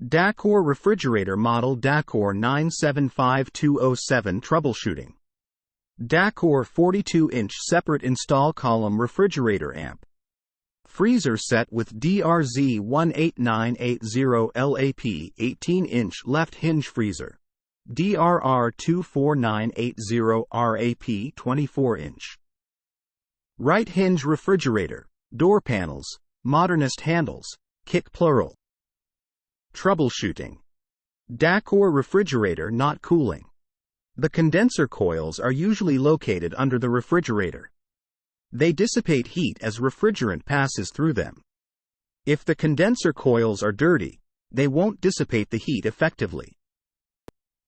Dacor Refrigerator Model Dacor 975207 Troubleshooting. Dacor 42-inch Separate Install Column Refrigerator Amp. Freezer set with DRZ 18980 LAP 18-inch Left Hinge Freezer. DRR 24980 RAP 24-inch. Right Hinge Refrigerator. Door panels. Modernist handles. Kick plural. Troubleshooting. Dacor refrigerator not cooling. The condenser coils are usually located under the refrigerator. They dissipate heat as refrigerant passes through them. If the condenser coils are dirty, they won't dissipate the heat effectively.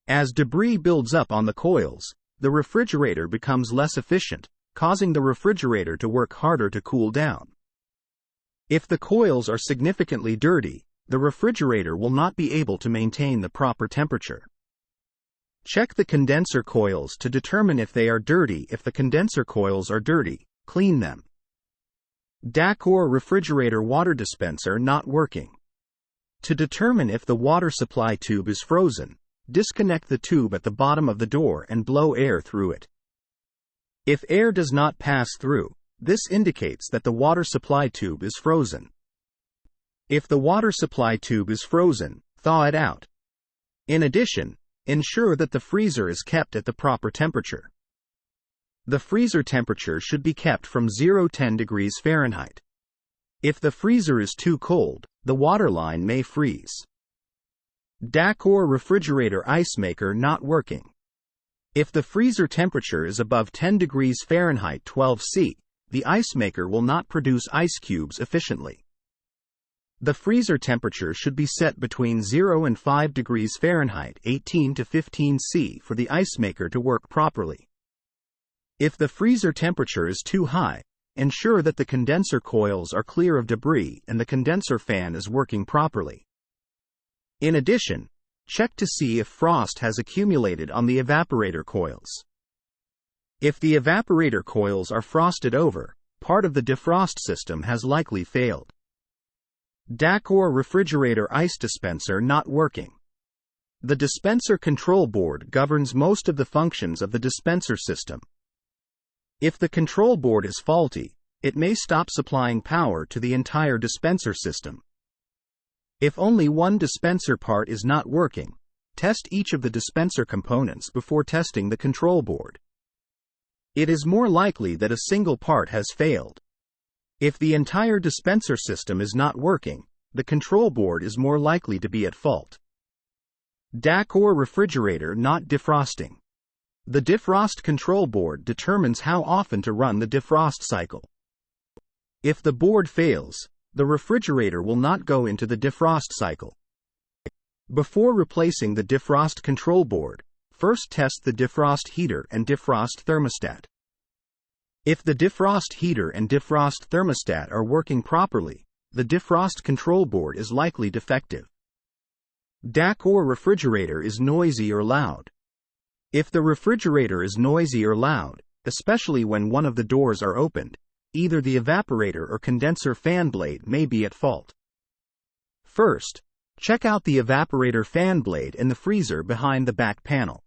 As debris builds up on the coils, the refrigerator becomes less efficient, causing the refrigerator to work harder to cool down. If the coils are significantly dirty, the refrigerator will not be able to maintain the proper temperature. Check the condenser coils to determine if they are dirty. If the condenser coils are dirty, clean them. Dacor refrigerator water dispenser not working. To determine if the water supply tube is frozen, disconnect the tube at the bottom of the door and blow air through it. If air does not pass through, this indicates that the water supply tube is frozen. If the water supply tube is frozen, thaw it out. In addition, ensure that the freezer is kept at the proper temperature. The freezer temperature should be kept from 0-10 degrees Fahrenheit. If the freezer is too cold, the water line may freeze. Dacor refrigerator ice maker not working. If the freezer temperature is above 10 degrees Fahrenheit 12°C, the ice maker will not produce ice cubes efficiently. The freezer temperature should be set between 0 and 5 degrees Fahrenheit 18 to 15°C for the ice maker to work properly. If the freezer temperature is too high, ensure that the condenser coils are clear of debris and the condenser fan is working properly. In addition, check to see if frost has accumulated on the evaporator coils. If the evaporator coils are frosted over, part of the defrost system has likely failed. Dacor refrigerator ice dispenser not working. The dispenser control board governs most of the functions of the dispenser system. If the control board is faulty, it may stop supplying power to the entire dispenser system. If only one dispenser part is not working, test each of the dispenser components before testing the control board. It is more likely that a single part has failed. If the entire dispenser system is not working, the control board is more likely to be at fault. Dacor refrigerator not defrosting. The defrost control board determines how often to run the defrost cycle. If the board fails, the refrigerator will not go into the defrost cycle. Before replacing the defrost control board, first test the defrost heater and defrost thermostat. If the defrost heater and defrost thermostat are working properly, the defrost control board is likely defective. Dacor refrigerator is noisy or loud. If the refrigerator is noisy or loud, especially when one of the doors are opened, either the evaporator or condenser fan blade may be at fault. First, check out the evaporator fan blade in the freezer behind the back panel.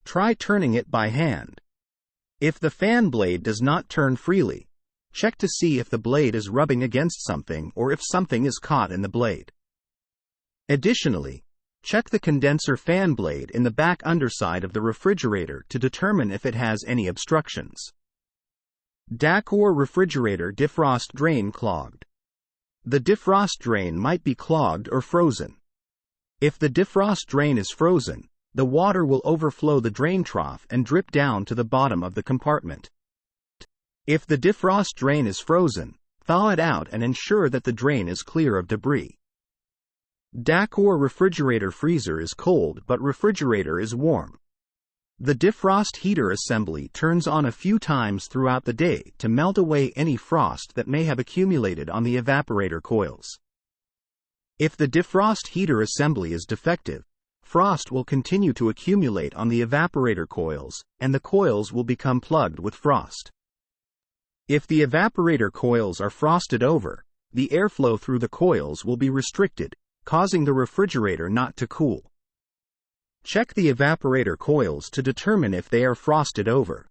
Try turning it by hand. If the fan blade does not turn freely, check to see if the blade is rubbing against something or if something is caught in the blade. Additionally, check the condenser fan blade in the back underside of the refrigerator to determine if it has any obstructions. Dacor refrigerator defrost drain clogged. The defrost drain might be clogged or frozen. If the defrost drain is frozen, the water will overflow the drain trough and drip down to the bottom of the compartment. If the defrost drain is frozen, thaw it out and ensure that the drain is clear of debris. Dacor refrigerator freezer is cold but refrigerator is warm. The defrost heater assembly turns on a few times throughout the day to melt away any frost that may have accumulated on the evaporator coils. If the defrost heater assembly is defective, frost will continue to accumulate on the evaporator coils, and the coils will become plugged with frost. If the evaporator coils are frosted over, the airflow through the coils will be restricted, causing the refrigerator not to cool. Check the evaporator coils to determine if they are frosted over.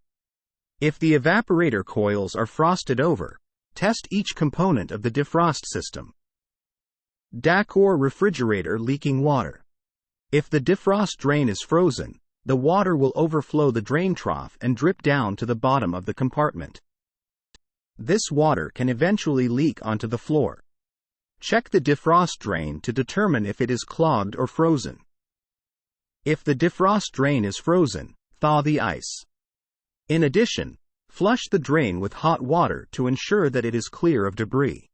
If the evaporator coils are frosted over, test each component of the defrost system. Dacor refrigerator leaking water. If the defrost drain is frozen, the water will overflow the drain trough and drip down to the bottom of the compartment. This water can eventually leak onto the floor. Check the defrost drain to determine if it is clogged or frozen. If the defrost drain is frozen, thaw the ice. In addition, flush the drain with hot water to ensure that it is clear of debris.